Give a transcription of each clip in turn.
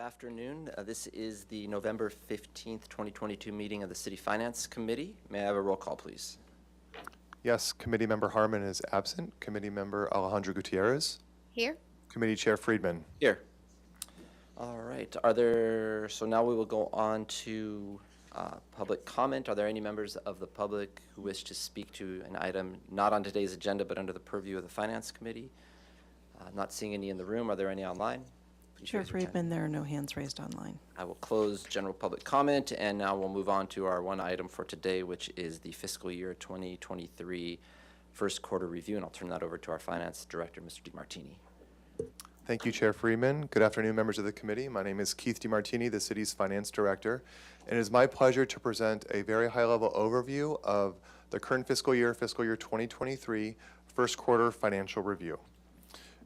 afternoon. This is the November 15th, 2022 meeting of the City Finance Committee. May I have a roll call, please? Yes, Committee Member Harmon is absent. Committee Member Alejandro Gutierrez. Here. Committee Chair Friedman. Here. All right. So now we will go on to public comment. Are there any members of the public who wish to speak to an item not on today's agenda but under the purview of the Finance Committee? Not seeing any in the room. Are there any online? Chair Friedman, there are no hands raised online. I will close general public comment, and now we'll move on to our one item for today, which is the fiscal year 2023 first quarter review, and I'll turn that over to our Finance Director, Mr. DeMartini. Thank you, Chair Friedman. Good afternoon, members of the committee. My name is Keith DeMartini, the city's Finance Director, and it is my pleasure to present a very high-level overview of the current fiscal year 2023 first quarter financial review.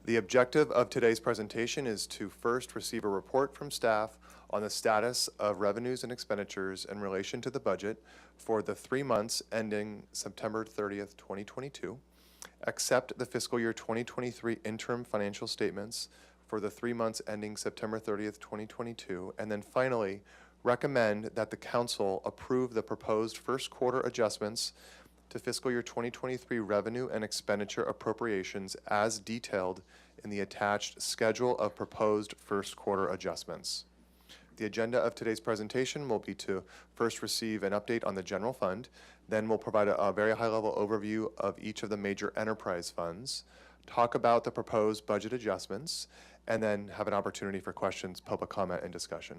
The objective of today's presentation is to first receive a report from staff on the status of revenues and expenditures in relation to the budget for the 3 months ending September 30th, 2022, accept the fiscal year 2023 interim financial statements for the 3 months ending September 30th, 2022, and then finally recommend that the council approve the proposed first quarter adjustments to fiscal year 2023 revenue and expenditure appropriations as detailed in the attached schedule of proposed first quarter adjustments. The agenda of today's presentation will be to first receive an update on the general fund, then we'll provide a very high-level overview of each of the major enterprise funds, talk about the proposed budget adjustments, and then have an opportunity for questions, public comment, and discussion.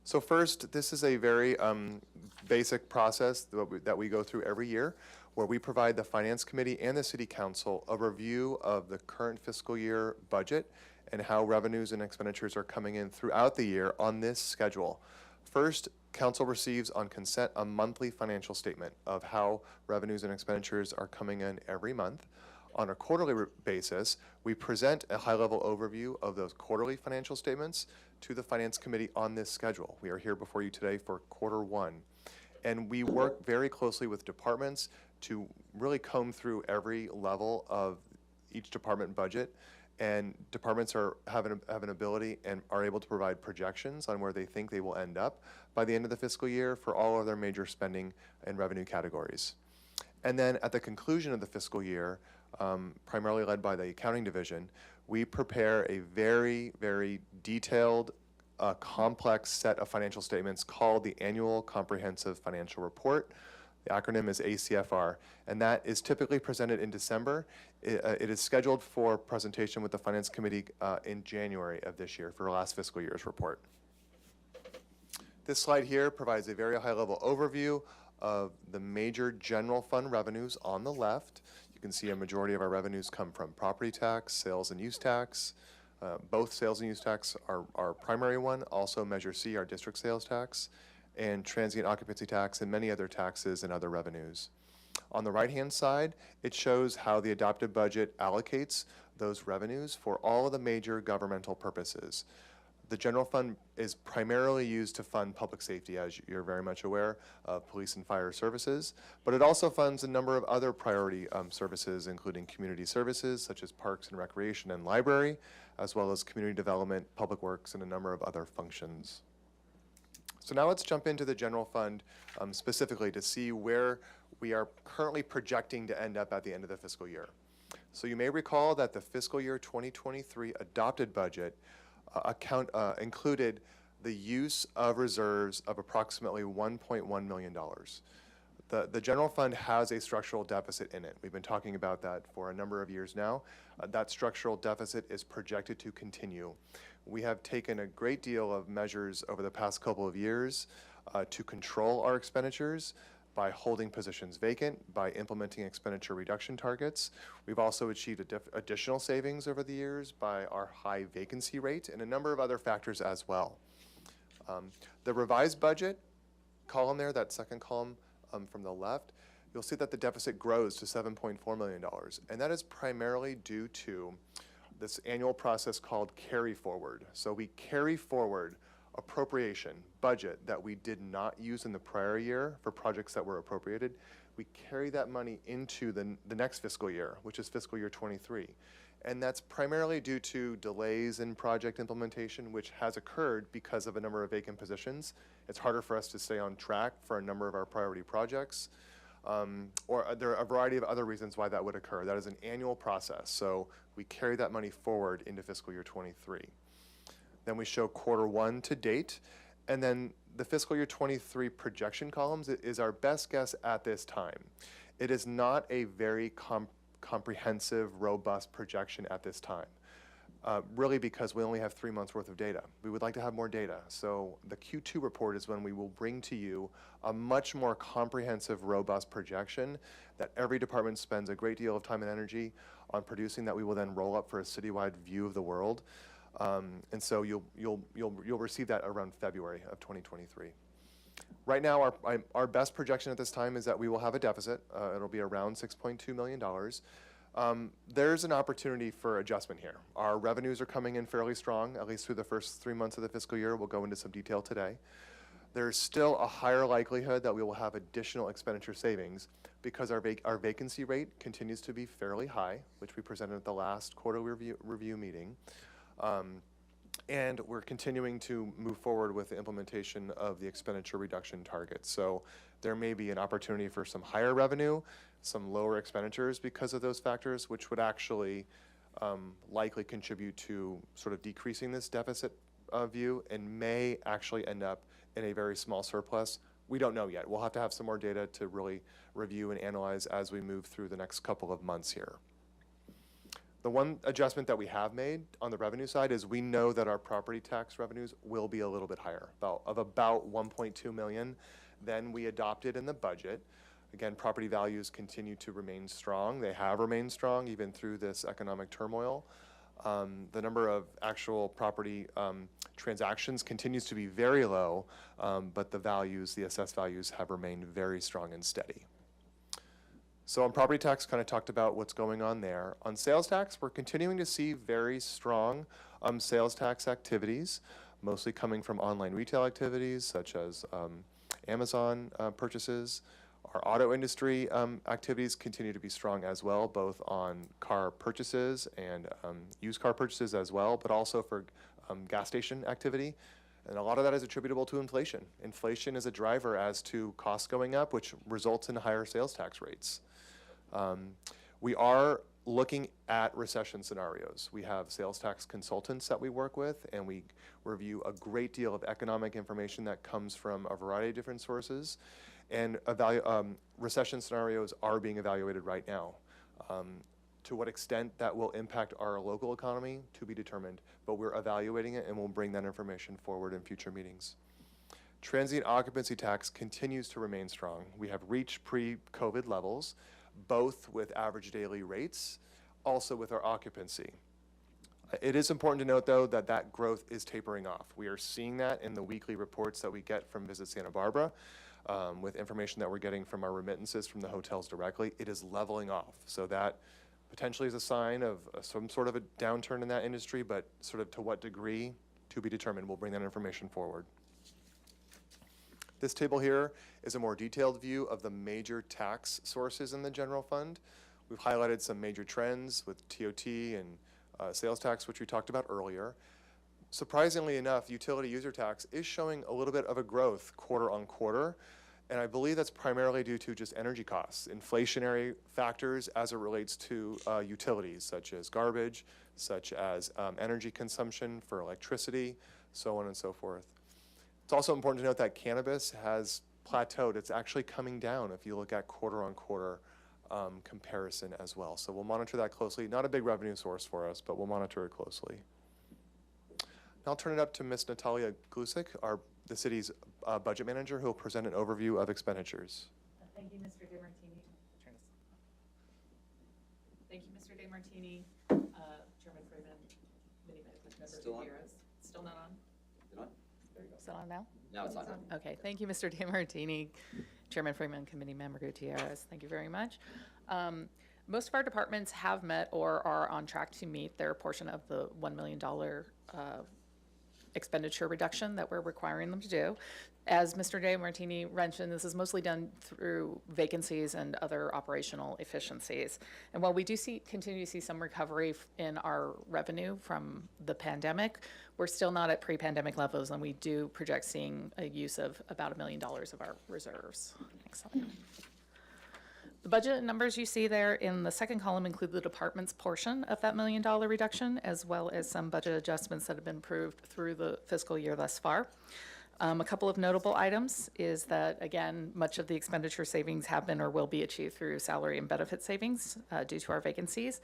So first, this is a very basic process that we go through every year, where we provide the Finance Committee and the City Council a review of the current fiscal year budget and how revenues and expenditures are coming in throughout the year on this schedule. First, Council receives on consent a monthly financial statement of how revenues and expenditures are coming in every month. On a quarterly basis, we present a high-level overview of those quarterly financial statements to the Finance Committee on this schedule. We are here before you today for quarter one. And we work very closely with departments to really comb through every level of each department budget. And departments have an ability and are able to provide projections on where they think they will end up by the end of the fiscal year for all of their major spending and revenue categories. And then at the conclusion of the fiscal year, primarily led by the accounting division, we prepare a very, very detailed, complex set of financial statements called the Annual Comprehensive Financial Report. The acronym is ACFR, and that is typically presented in December. It is scheduled for presentation with the Finance Committee in January of this year for last fiscal year's report. This slide here provides a very high-level overview of the major general fund revenues on the left. You can see a majority of our revenues come from property tax, sales and use tax. Both sales and use tax are our primary one, also Measure C, our district sales tax, and transient occupancy tax and many other taxes and other revenues. On the right-hand side, it shows how the adopted budget allocates those revenues for all of the major governmental purposes. The general fund is primarily used to fund public safety, as you're very much aware, of police and fire services, but it also funds a number of other priority services, including community services, such as parks and recreation and library, as well as community development, public works, and a number of other functions. So now let's jump into the general fund specifically to see where we are currently projecting to end up at the end of the fiscal year. So you may recall that the fiscal year 2023 adopted budget included the use of reserves of approximately $1.1 million. The general fund has a structural deficit in it. We've been talking about that for a number of years now. That structural deficit is projected to continue. We have taken a great deal of measures over the past couple of years to control our expenditures by holding positions vacant, by implementing expenditure reduction targets. We've also achieved additional savings over the years by our high vacancy rate and a number of other factors as well. The revised budget column there, that second column from the left, you'll see that the deficit grows to $7.4 million. And that is primarily due to this annual process called carry forward. So we carry forward appropriation budget that we did not use in the prior year for projects that were appropriated. We carry that money into the next fiscal year, which is fiscal year 23. And that's primarily due to delays in project implementation, which has occurred because of a number of vacant positions. It's harder for us to stay on track for a number of our priority projects. Or there are a variety of other reasons why that would occur. That is an annual process, so we carry that money forward into fiscal year 23. Then we show quarter one to date, and then the fiscal year 23 projection columns is our best guess at this time. It is not a very comprehensive, robust projection at this time. Really because we only have 3 months worth of data. We would like to have more data. So the Q2 report is when we will bring to you a much more comprehensive, robust projection that every department spends a great deal of time and energy on producing, that we will then roll up for a citywide view of the world. And so you'll receive that around February of 2023. Right now, our best projection at this time is that we will have a deficit. It'll be around $6.2 million. There's an opportunity for adjustment here. Our revenues are coming in fairly strong, at least through the first 3 months of the fiscal year. We'll go into some detail today. There's still a higher likelihood that we will have additional expenditure savings because our vacancy rate continues to be fairly high, which we presented at the last quarterly review meeting. And we're continuing to move forward with the implementation of the expenditure reduction targets. So there may be an opportunity for some higher revenue, some lower expenditures because of those factors, which would actually likely contribute to sort of decreasing this deficit view and may actually end up in a very small surplus. We don't know yet. We'll have to have some more data to really review and analyze as we move through the next couple of months here. The one adjustment that we have made on the revenue side is we know that our property tax revenues will be a little bit higher, about 1.2 million than we adopted in the budget. Again, property values continue to remain strong. They have remained strong even through this economic turmoil. The number of actual property transactions continues to be very low, but the values, the assessed values, have remained very strong and steady. So on property tax, kind of talked about what's going on there. On sales tax, we're continuing to see very strong sales tax activities, mostly coming from online retail activities such as Amazon purchases. Our auto industry activities continue to be strong as well, both on car purchases and used car purchases as well, but also for gas station activity. And a lot of that is attributable to inflation. Inflation is a driver as to costs going up, which results in higher sales tax rates. We are looking at recession scenarios. We have sales tax consultants that we work with, and we review a great deal of economic information that comes from a variety of different sources. And recession scenarios are being evaluated right now. To what extent that will impact our local economy, to be determined, but we're evaluating it and we'll bring that information forward in future meetings. Transient occupancy tax continues to remain strong. We have reached pre-COVID levels, both with average daily rates, also with our occupancy. It is important to note, though, that that growth is tapering off. We are seeing that in the weekly reports that we get from Visit Santa Barbara, with information that we're getting from our remittances from the hotels directly. It is leveling off. So that potentially is a sign of some sort of a downturn in that industry, but sort of to what degree, to be determined. We'll bring that information forward. This table here is a more detailed view of the major tax sources in the general fund. We've highlighted some major trends with TOT and sales tax, which we talked about earlier. Surprisingly enough, utility user tax is showing a little bit of a growth quarter on quarter. And I believe that's primarily due to just energy costs, inflationary factors as it relates to utilities, such as garbage, such as energy consumption for electricity, so on and so forth. It's also important to note that cannabis has plateaued. It's actually coming down if you look at quarter on quarter comparison as well. So we'll monitor that closely. Not a big revenue source for us, but we'll monitor it closely. Now I'll turn it up to Ms. Natalia Glusik, the city's budget manager, who will present an overview of expenditures. Thank you, Mr. DeMartini. Thank you, Mr. DeMartini, Chairman Freeman, many members of the Bureaus. Still not on? Is it on? There you go. Still on now? Now it's on. Okay, thank you, Mr. DeMartini, Chairman Freeman, Committee Member Gutierrez. Thank you very much. Most of our departments have met or are on track to meet their portion of the $1 million expenditure reduction that we're requiring them to do. As Mr. De Martini mentioned, this is mostly done through vacancies and other operational efficiencies. And while we do continue to see some recovery in our revenue from the pandemic, we're still not at pre-pandemic levels, and we do project seeing a use of about $1 million of our reserves. Excellent. The budget numbers you see there in the second column include the department's portion of that $1 million reduction, as well as some budget adjustments that have been approved through the fiscal year thus far. A couple of notable items is that, again, much of the expenditure savings have been or will be achieved through salary and benefit savings due to our vacancies.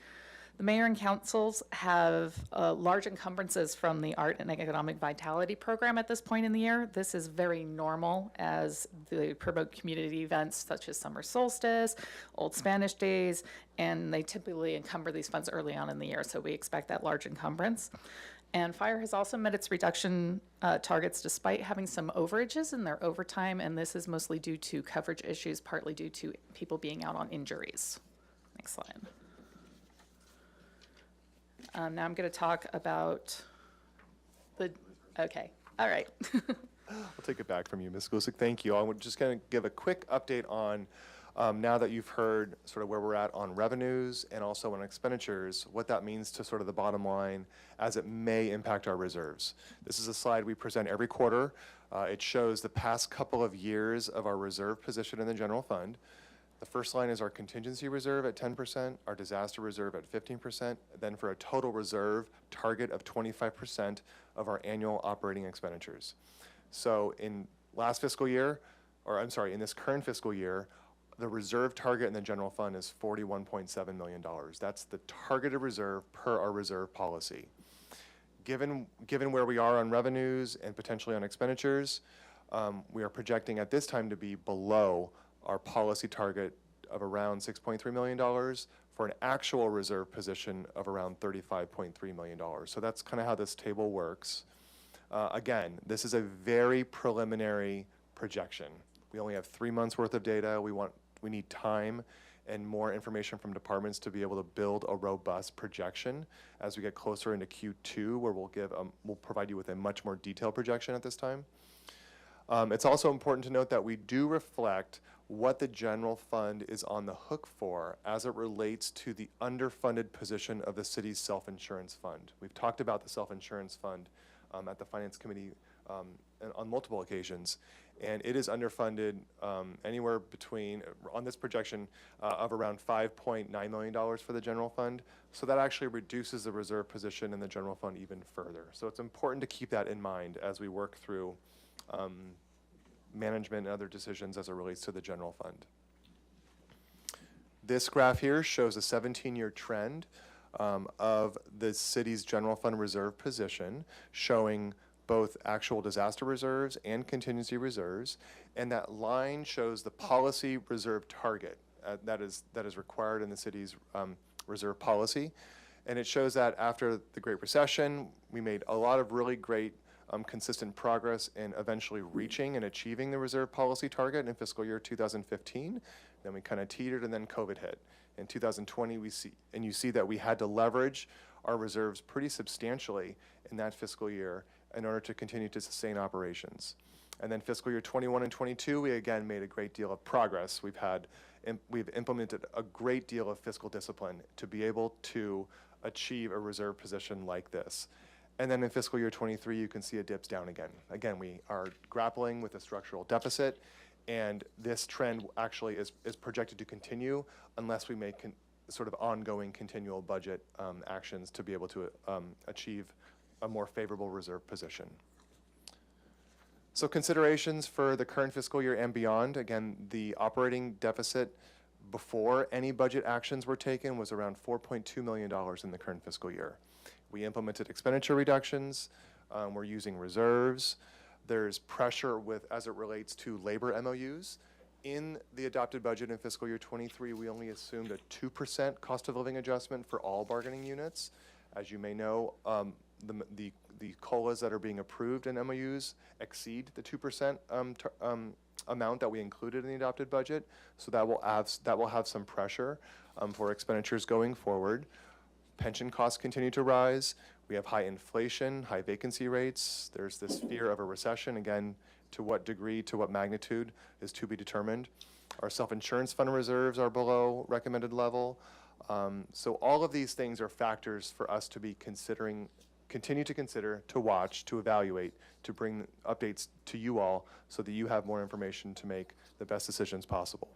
The mayor and councils have large encumbrances from the Art and Economic Vitality Program at this point in the year. This is very normal as they promote community events such as Summer Solstice, Old Spanish Days, and they typically encumber these funds early on in the year, so we expect that large encumbrance. And fire has also met its reduction targets despite having some overages in their overtime, and this is mostly due to coverage issues, partly due to people being out on injuries. Next slide. Now I'm going to talk about okay, all right. I'll take it back from you, Ms. Glusick. Thank you. I'm just going to give a quick update on, now that you've heard sort of where we're at on revenues and also on expenditures, what that means to sort of the bottom line as it may impact our reserves. This is a slide we present every quarter. It shows the past couple of years of our reserve position in the general fund. The first line is our contingency reserve at 10%, our disaster reserve at 15%, then for a total reserve target of 25% of our annual operating expenditures. So in last fiscal year, or I'm sorry, in this current fiscal year, the reserve target in the general fund is $41.7 million. That's the targeted reserve per our reserve policy. Given where we are on revenues and potentially on expenditures, we are projecting at this time to be below our policy target of around $6.3 million for an actual reserve position of around $35.3 million. So that's kind of how this table works. Again, this is a very preliminary projection. We only have 3 months worth of data. We need time and more information from departments to be able to build a robust projection as we get closer into Q2, where we'll provide you with a much more detailed projection at this time. It's also important to note that we do reflect what the general fund is on the hook for as it relates to the underfunded position of the city's self-insurance fund. We've talked about the self-insurance fund at the Finance Committee on multiple occasions, and it is underfunded anywhere between, on this projection, of around $5.9 million for the general fund. So that actually reduces the reserve position in the general fund even further. So it's important to keep that in mind as we work through management and other decisions as it relates to the general fund. This graph here shows a 17-year trend of the city's general fund reserve position, showing both actual disaster reserves and contingency reserves, and that line shows the policy reserve target that is required in the city's reserve policy. And it shows that after the Great Recession, we made a lot of really great consistent progress in eventually reaching and achieving the reserve policy target in fiscal year 2015. Then we kind of teetered, and then COVID hit. In 2020, you see that we had to leverage our reserves pretty substantially in that fiscal year in order to continue to sustain operations. And then fiscal year 21 and 22, we again made a great deal of progress. We've implemented a great deal of fiscal discipline to be able to achieve a reserve position like this. And then in fiscal year 23, you can see it dips down again. Again, we are grappling with a structural deficit, and this trend actually is projected to continue unless we make sort of ongoing continual budget actions to be able to achieve a more favorable reserve position. So considerations for the current fiscal year and beyond. Again, the operating deficit before any budget actions were taken was around $4.2 million in the current fiscal year. We implemented expenditure reductions. We're using reserves. There's pressure as it relates to labor MOUs. In the adopted budget in fiscal year 23, we only assumed a 2% cost of living adjustment for all bargaining units. As you may know, the COLAs that are being approved in MOUs exceed the 2% amount that we included in the adopted budget. So that will have some pressure for expenditures going forward. Pension costs continue to rise. We have high inflation, high vacancy rates. There's this fear of a recession. Again, To what degree, to what magnitude is to be determined. Our self-insurance fund reserves are below recommended level. So all of these things are factors for us to be considering, continue to consider, to watch, to evaluate, to bring updates to you all so that you have more information to make the best decisions possible.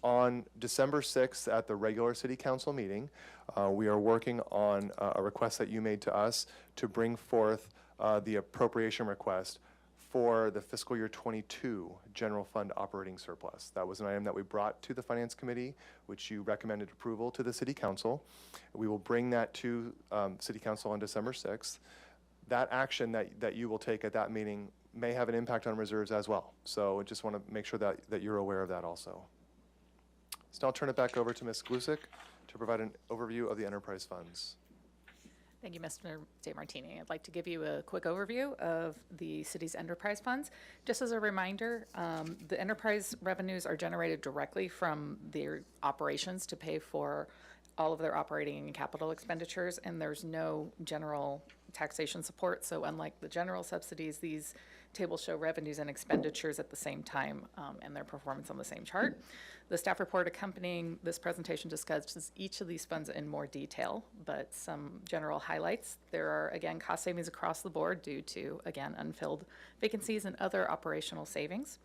On December 6th at the regular city council meeting, we are working on a request that you made to us to bring forth the appropriation request for the fiscal year 22 general fund operating surplus. That was an item that we brought to the Finance Committee, which you recommended approval to the City Council. We will bring that to City Council on December 6th. That action that you will take at that meeting may have an impact on reserves as well. So I just want to make sure that you're aware of that also. So now I'll turn it back over to Ms. Glusick to provide an overview of the enterprise funds. Thank you, Mr. DeMartini. I'd like to give you a quick overview of the city's enterprise funds. Just as a reminder, the enterprise revenues are generated directly from their operations to pay for all of their operating and capital expenditures, and there's no general taxation support. So unlike the general subsidies, these tables show revenues and expenditures at the same time and their performance on the same chart. The staff report accompanying this presentation discusses each of these funds in more detail, but some general highlights. There are, again, cost savings across the board due to, again, unfilled vacancies and other operational savings.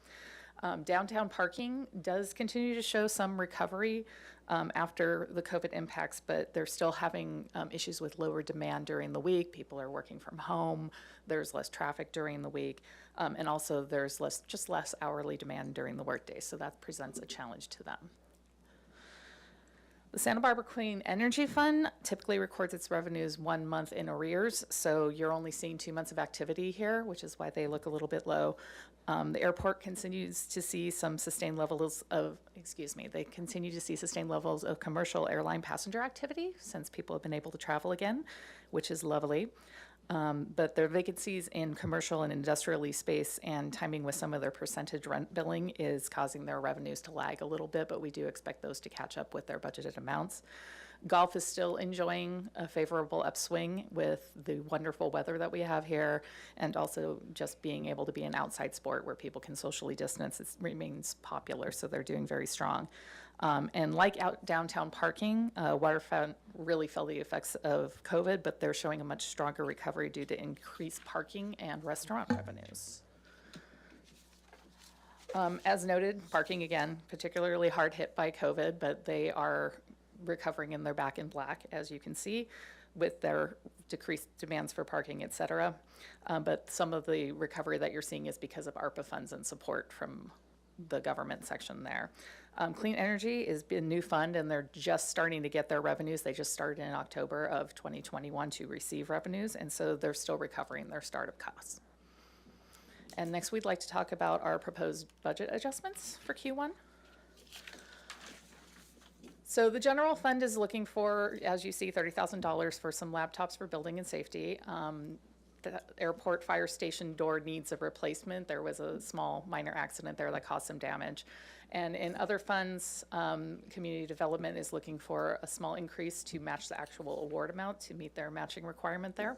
Downtown parking does continue to show some recovery after the COVID impacts, but they're still having issues with lower demand during the week. People are working from home. There's less traffic during the week. And also there's just less hourly demand during the workday. So that presents a challenge to them. The Santa Barbara Clean Energy Fund typically records its revenues 1 month in arrears, so you're only seeing 2 months of activity here, which is why they look a little bit low. The airport continues to see some sustained levels of, they continue to see sustained levels of commercial airline passenger activity since people have been able to travel again, which is lovely. But their vacancies in commercial and industrial lease space and timing with some of their percentage rent billing is causing their revenues to lag a little bit, but we do expect those to catch up with their budgeted amounts. Golf is still enjoying a favorable upswing with the wonderful weather that we have here, and also just being able to be an outside sport where people can socially distance. It remains popular, so they're doing very strong. And like downtown parking, Waterfront really felt the effects of COVID, but they're showing a much stronger recovery due to increased parking and restaurant revenues. As noted, parking, again, particularly hard hit by COVID, but they are recovering and they're back in black, as you can see, with their decreased demands for parking, et cetera. But some of the recovery that you're seeing is because of ARPA funds and support from the government section there. Clean Energy is a new fund, and they're just starting to get their revenues. They just started in October of 2021 to receive revenues, and so they're still recovering their startup costs. And next, we'd like to talk about our proposed budget adjustments for Q1. So the general fund is looking for, as you see, $30,000 for some laptops for building and safety. The airport fire station door needs a replacement. There was a small minor accident there that caused some damage. And in other funds, community development is looking for a small increase to match the actual award amount to meet their matching requirement there.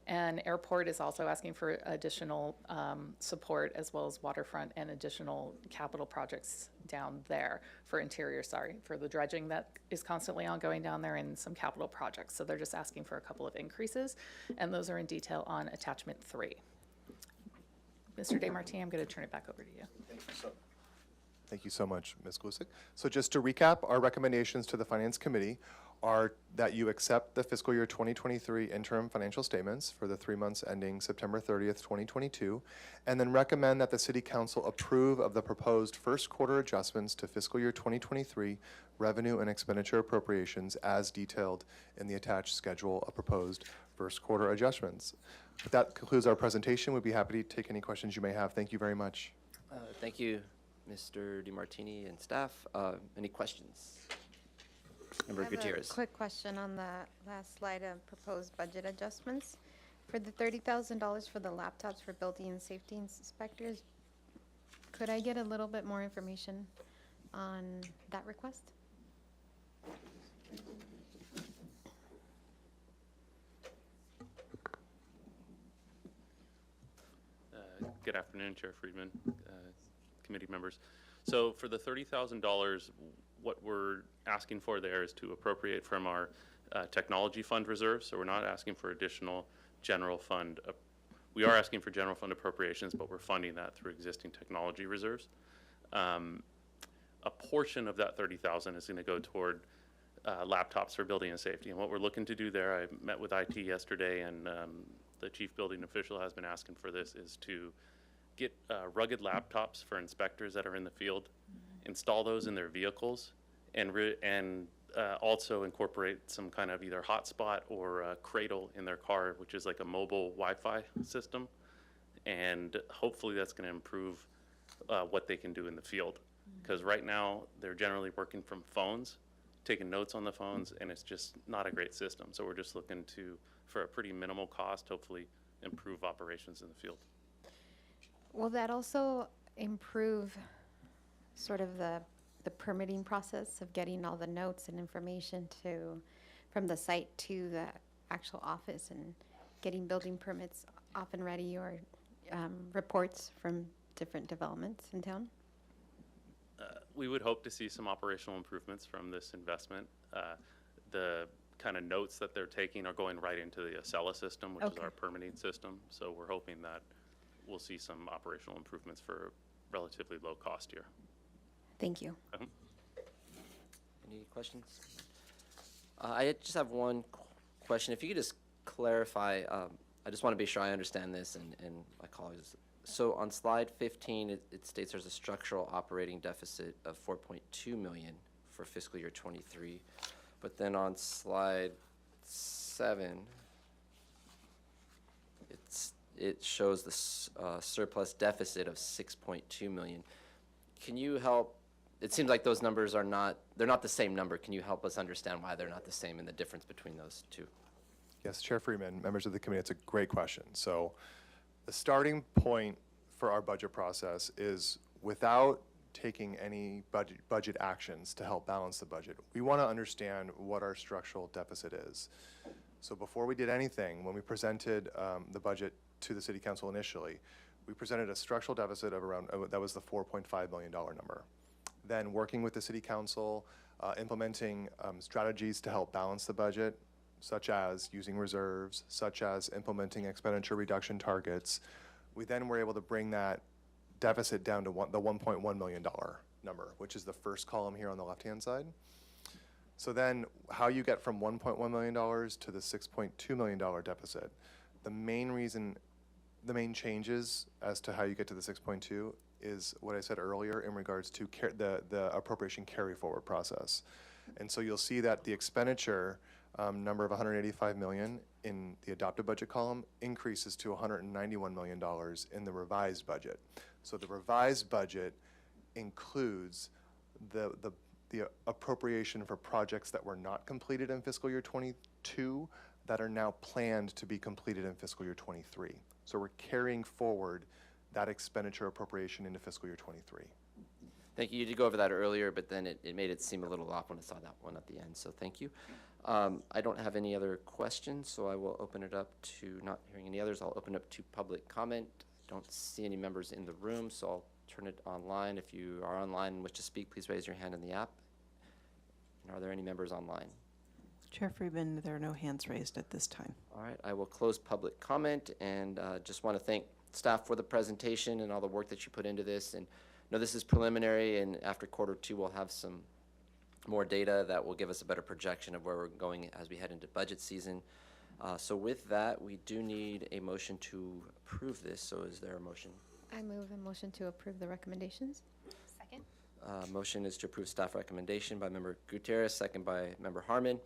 And airport is also asking for additional support, as well as waterfront and additional capital projects down there for for the dredging that is constantly ongoing down there, and some capital projects. So they're just asking for a couple of increases, and those are in detail on attachment 3. Mr. DeMartini, I'm going to turn it back over to you. Thank you so much, Ms. Glusick. So just to recap, our recommendations to the Finance Committee are that you accept the fiscal year 2023 interim financial statements for the 3 months ending September 30th, 2022, and then recommend that the City Council approve of the proposed first quarter adjustments to fiscal year 2023 revenue and expenditure appropriations as detailed in the attached schedule of proposed first quarter adjustments. But that concludes our presentation. We'd be happy to take any questions you may have. Thank you very much. Thank you, Mr. DeMartini and staff. Any questions? Member Gutierrez. Quick question on the last slide of proposed budget adjustments. For the $30,000 for the laptops for building and safety inspectors, could I get a little bit more information on that request? Good afternoon, Chair Friedman, committee members. So for the $30,000, what we're asking for there is to appropriate from our technology fund reserves. So we're not asking for additional general fund. We are asking for general fund appropriations, but we're funding that through existing technology reserves. A portion of that 30,000 is going to go toward laptops for building and safety. And what we're looking to do there, I met with IT yesterday, and the chief building official has been asking for this, is to get rugged laptops for inspectors that are in the field, install those in their vehicles, and also incorporate some kind of either hotspot or cradle in their car, which is like a mobile Wi-Fi system. And hopefully that's going to improve what they can do in the field. Because right now, they're generally working from phones, taking notes on the phones, and it's just not a great system. So we're just looking to, for a pretty minimal cost, hopefully improve operations in the field. Will that also improve sort of the permitting process of getting all the notes and information from the site to the actual office and getting building permits off and ready, or reports from different developments in town? We would hope to see some operational improvements from this investment. The kind of notes that they're taking are going right into the Acela system, which is Okay. our permitting system. So we're hoping that we'll see some operational improvements for a relatively low cost here. Thank you. Any questions? I just have one question. If you could just clarify, I just want to be sure I understand this and my colleagues. So on slide 15, it states there's a structural operating deficit of 4.2 million for fiscal year 23. But then on slide 7, it shows the surplus deficit of 6.2 million. Can you help? It seems like those numbers they're not the same number. Can you help us understand why they're not the same and the difference between those two? Yes, Chair Freeman, members of the committee, it's a great question. So the starting point for our budget process is, without taking any budget actions to help balance the budget, we want to understand what our structural deficit is. So before we did anything, when we presented the budget to the City Council initially, we presented a structural deficit of around, that was the $4.5 million number. Then working with the City Council, implementing strategies to help balance the budget, such as using reserves, such as implementing expenditure reduction targets, we then were able to bring that deficit down to the $1.1 million number, which is the first column here on the left-hand side. So then how you get from $1.1 million to the $6.2 million deficit, the main changes as to how you get to the 6.2 is what I said earlier in regards to the appropriation carry forward process. And so you'll see that the expenditure number of $185 million in the adopted budget column increases to $191 million in the revised budget. So the revised budget includes the appropriation for projects that were not completed in fiscal year 22 that are now planned to be completed in fiscal year 23. So we're carrying forward that expenditure appropriation into fiscal year 23. Thank you. You did go over that earlier, but then it made it seem a little off when I saw that one at the end, so thank you. I don't have any other questions, so I will open it up to, not hearing any others, I'll open it up to public comment. Don't see any members in the room, so I'll turn it online. If you are online and wish to speak, please raise your hand in the app. And are there any members online? Chair Friedman, there are no hands raised at this time. All right, I will close public comment, and just want to thank staff for the presentation and all the work that you put into this. And no, this is preliminary, and after Q2 we'll have some more data that will give us a better projection of where we're going as we head into budget season. So with that, we do need a motion to approve this. So is there a motion? I move a motion to approve the recommendations. Second. Motion is to approve staff recommendation by Member Gutierrez, second by Member Harmon.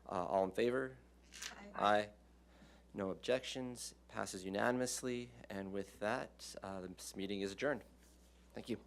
All in favor? Aye. No objections. Passes unanimously. And with that, this meeting is adjourned. Thank you.